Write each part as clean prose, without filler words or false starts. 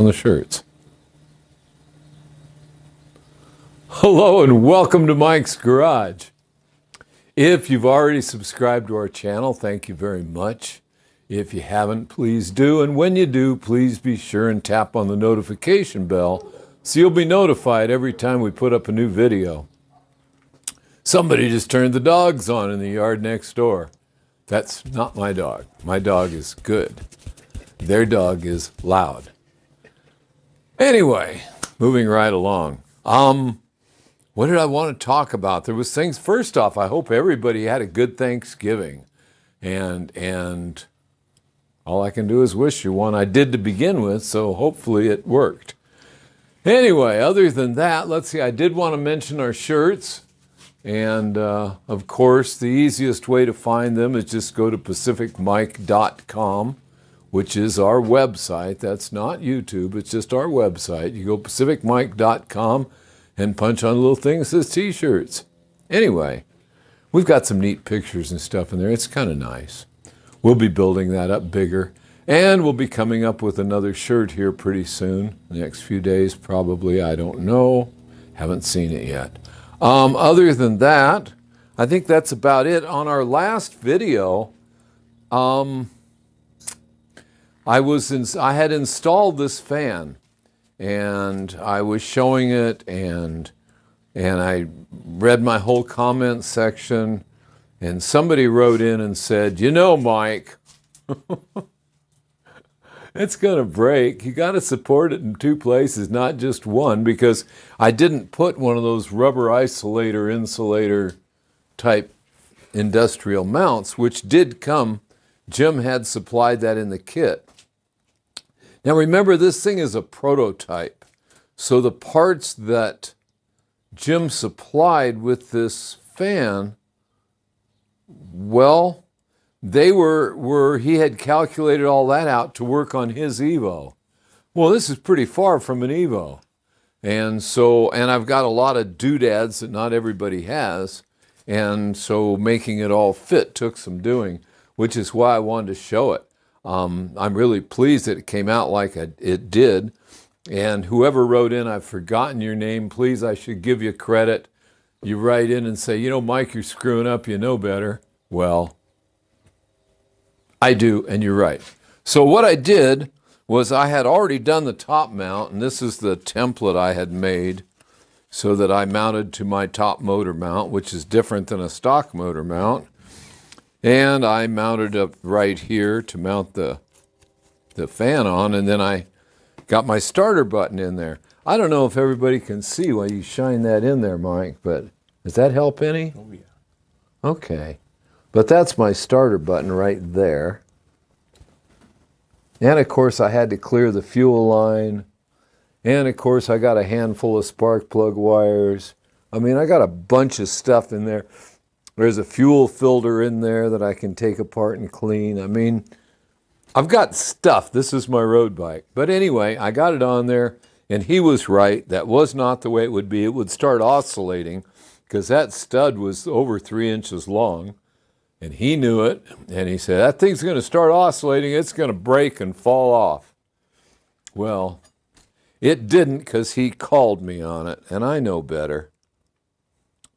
On the shirts. Hello and welcome to Mike's Garage. If you've already subscribed to our channel, thank you very much. If you haven't, please do. And when you do, please be sure and tap on the notification bell so you'll be notified every time we put up a new video. Somebody just turned the dogs on in the yard next door. That's not my dog. My dog is good. Their dog is loud. Anyway, moving right along. What did I want to talk about? There was things. First off, I hope everybody had a good Thanksgiving. And all I can do is wish you one. I did to begin with, so hopefully it worked. Anyway, other than that, let's see. I did want to mention our shirts. And, of course, the easiest way to find them is just go to pacificmike.com. which is our website. That's not YouTube, it's just our website. You go pacificmike.com and punch on a little thing that says t-shirts. Anyway, we've got some neat pictures and stuff in there. It's kind of nice. We'll be building that up bigger. And we'll be coming up with another shirt here pretty soon. The next few days, probably. I don't know. Haven't seen it yet. Other than that, I think that's about it. On our last video, I had installed this fan, and I was showing it, and I read my whole comment section, and somebody wrote in and said, "You know, Mike, it's going to break. You got to support it in two places, not just one," because I didn't put one of those rubber insulator type industrial mounts, which did come. Jim had supplied that in the kit. Now remember, this thing is a prototype. So the parts that Jim supplied with this fan, well, they were he had calculated all that out to work on his Evo. Well, this is pretty far from an Evo. And I've got a lot of doodads that not everybody has. And so making it all fit took some doing, which is why I wanted to show it. I'm really pleased that it came out like it did. And whoever wrote in, I've forgotten your name. Please, I should give you credit. You write in and say, "You know, Mike, you're screwing up. You know better." Well, I do, and you're right. So what I did was I had already done the top mount, and this is the template I had made so that I mounted to my top motor mount, which is different than a stock motor mount. And I mounted up right here to mount the fan on, and then I got my starter button in there. I don't know if everybody can see while you shine that in there, Mike, but does that help any? Oh, yeah. Okay. But that's my starter button right there. And, of course, I had to clear the fuel line. And, of course, I got a handful of spark plug wires. I mean, I got a bunch of stuff in there. There's a fuel filter in there that I can take apart and clean. I mean, I've got stuff. This is my road bike. But anyway, I got it on there, and he was right. That was not the way it would be. It would start oscillating because that stud was over 3 inches long, and he knew it. And he said, "That thing's going to start oscillating. It's going to break and fall off." Well, it didn't because he called me on it, and I know better.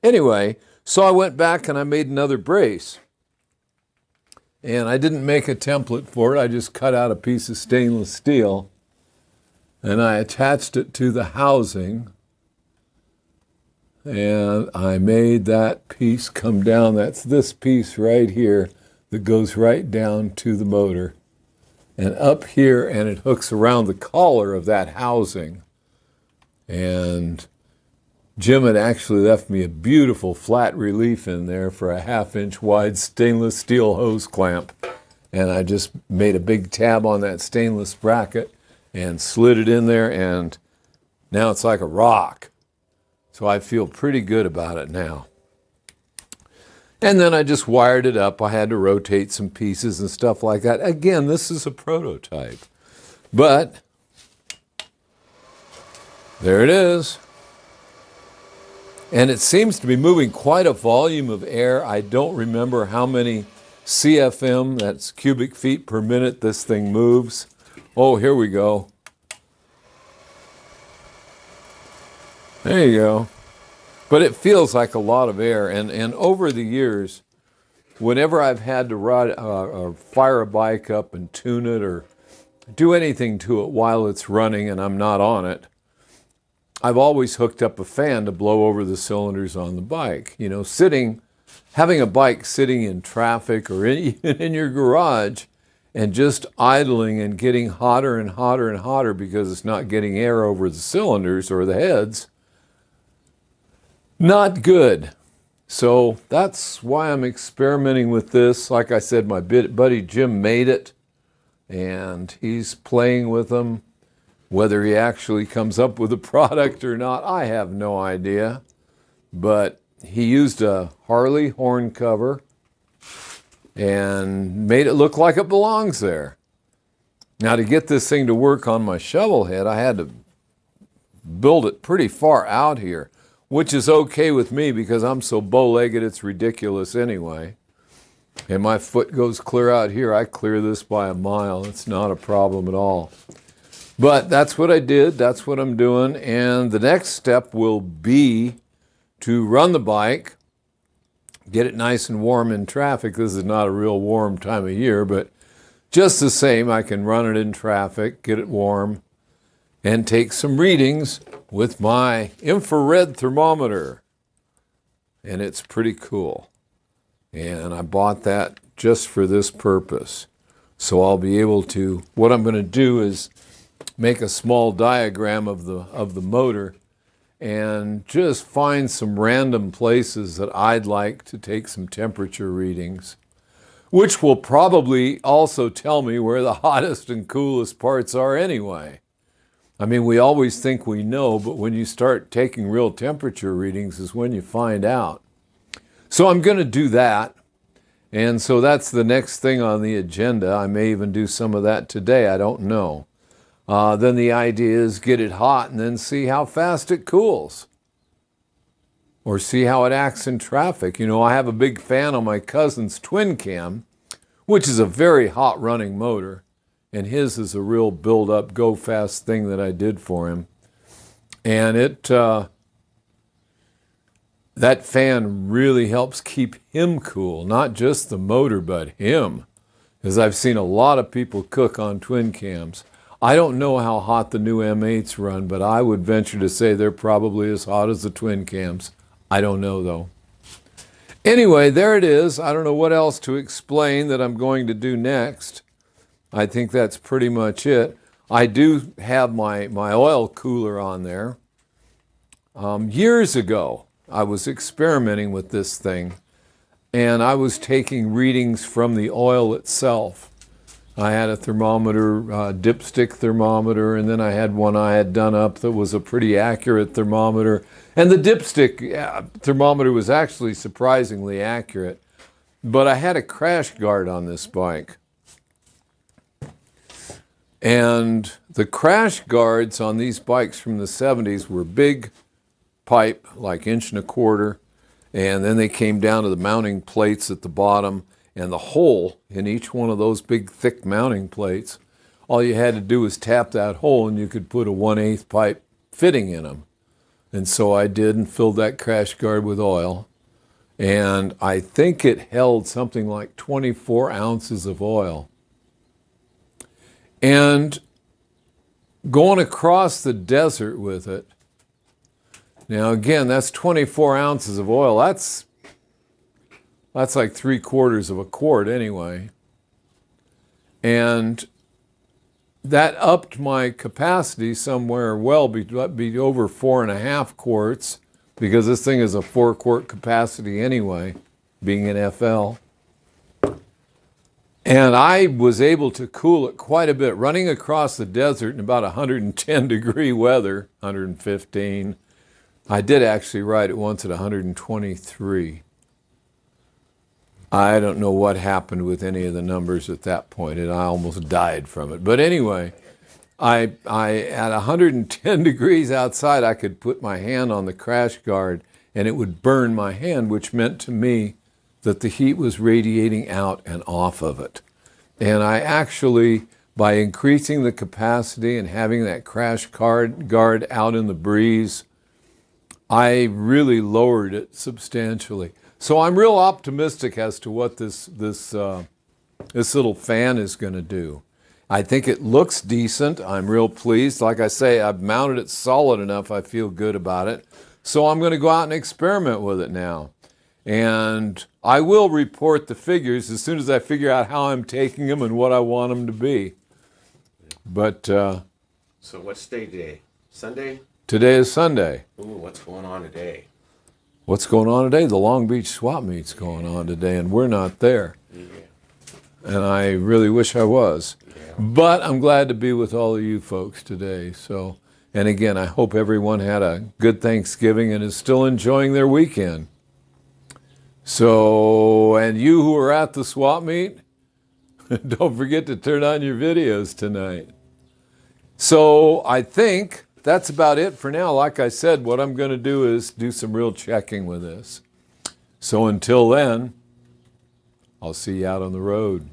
Anyway, so I went back and I made another brace. And I didn't make a template for it. I just cut out a piece of stainless steel and I attached it to the housing. And I made that piece come down. That's this piece right here that goes right down to the motor. And up here, and it hooks around the collar of that housing. And Jim had actually left me a beautiful flat relief in there for a 1/2 inch wide stainless steel hose clamp. And I just made a big tab on that stainless bracket and slid it in there, and now it's like a rock. So I feel pretty good about it now. And then I just wired it up. I had to rotate some pieces and stuff like that. Again, this is a prototype. But there it is. And it seems to be moving quite a volume of air. I don't remember how many CFM, that's cubic feet per minute, this thing moves. Oh, here we go. There you go. But it feels like a lot of air. And over the years, whenever I've had to ride or fire a bike up and tune it or do anything to it while it's running and I'm not on it, I've always hooked up a fan to blow over the cylinders on the bike. You know, having a bike sitting in traffic or even in your garage and just idling and getting hotter and hotter and hotter because it's not getting air over the cylinders or the heads, not good. So that's why I'm experimenting with this. Like I said, my buddy Jim made it, and he's playing with them. Whether he actually comes up with a product or not, I have no idea. But he used a Harley horn cover and made it look like it belongs there. Now, to get this thing to work on my Shovelhead, I had to build it pretty far out here, which is okay with me because I'm so bow-legged it's ridiculous anyway. And my foot goes clear out here. I clear this by a mile. It's not a problem at all. But that's what I did. That's what I'm doing. And the next step will be to run the bike, get it nice and warm in traffic. This is not a real warm time of year, but just the same, I can run it in traffic, get it warm, and take some readings with my infrared thermometer. And it's pretty cool. And I bought that just for this purpose. So I'll be able to, what I'm going to do is make a small diagram of the motor and just find some random places that I'd like to take some temperature readings, which will probably also tell me where the hottest and coolest parts are anyway. I mean, we always think we know, but when you start taking real temperature readings is when you find out. So I'm going to do that. And so that's the next thing on the agenda. I may even do some of that today. I don't know. Then the idea is get it hot and then see how fast it cools. Or see how it acts in traffic. You know, I have a big fan on my cousin's twin cam, which is a very hot running motor. And his is a real build-up, go-fast thing that I did for him. And that fan really helps keep him cool, not just the motor, but him. Because I've seen a lot of people cook on twin cams. I don't know how hot the new M8s run, but I would venture to say they're probably as hot as the twin cams. I don't know, though. Anyway, there it is. I don't know what else to explain that I'm going to do next. I think that's pretty much it. I do have my oil cooler on there. Years ago, I was experimenting with this thing, and I was taking readings from the oil itself. I had a thermometer, dipstick thermometer, and then I had one I had done up that was a pretty accurate thermometer. And the dipstick thermometer was actually surprisingly accurate. But I had a crash guard on this bike. And the crash guards on these bikes from the 70s were big pipe, like 1.25 inches, and then they came down to the mounting plates at the bottom. And the hole in each one of those big, thick mounting plates, all you had to do was tap that hole and you could put a 1/8 pipe fitting in them. And so I did and filled that crash guard with oil. And I think it held something like 24 ounces of oil. And going across the desert with it, now again, that's 24 ounces of oil. That's like 3/4 of a quart anyway. And that upped my capacity somewhere be over 4.5 quarts, because this thing is a 4-quart capacity anyway, being an FL. And I was able to cool it quite a bit, running across the desert in about 110-degree weather, 115. I did actually ride it once at 123. I don't know what happened with any of the numbers at that point, and I almost died from it. But anyway, I at 110 degrees outside, I could put my hand on the crash guard, and it would burn my hand, which meant to me that the heat was radiating out and off of it. And I actually, by increasing the capacity and having that crash guard out in the breeze, I really lowered it substantially. So I'm real optimistic as to what this little fan is going to do. I think it looks decent. I'm real pleased. Like I say, I've mounted it solid enough. I feel good about it. So I'm going to go out and experiment with it now. And I will report the figures as soon as I figure out how I'm taking them and what I want them to be. But so what's day today? Sunday? Today is Sunday. Ooh, what's going on today? What's going on today? The Long Beach swap meet's going on today, and we're not there. Yeah. And I really wish I was. Yeah. But I'm glad to be with all of you folks today. So, and again, I hope everyone had a good Thanksgiving and is still enjoying their weekend. So, and you who are at the swap meet, don't forget to turn on your videos tonight. So I think that's about it for now. Like I said, what I'm going to do is do some real checking with this. So until then, I'll see you out on the road.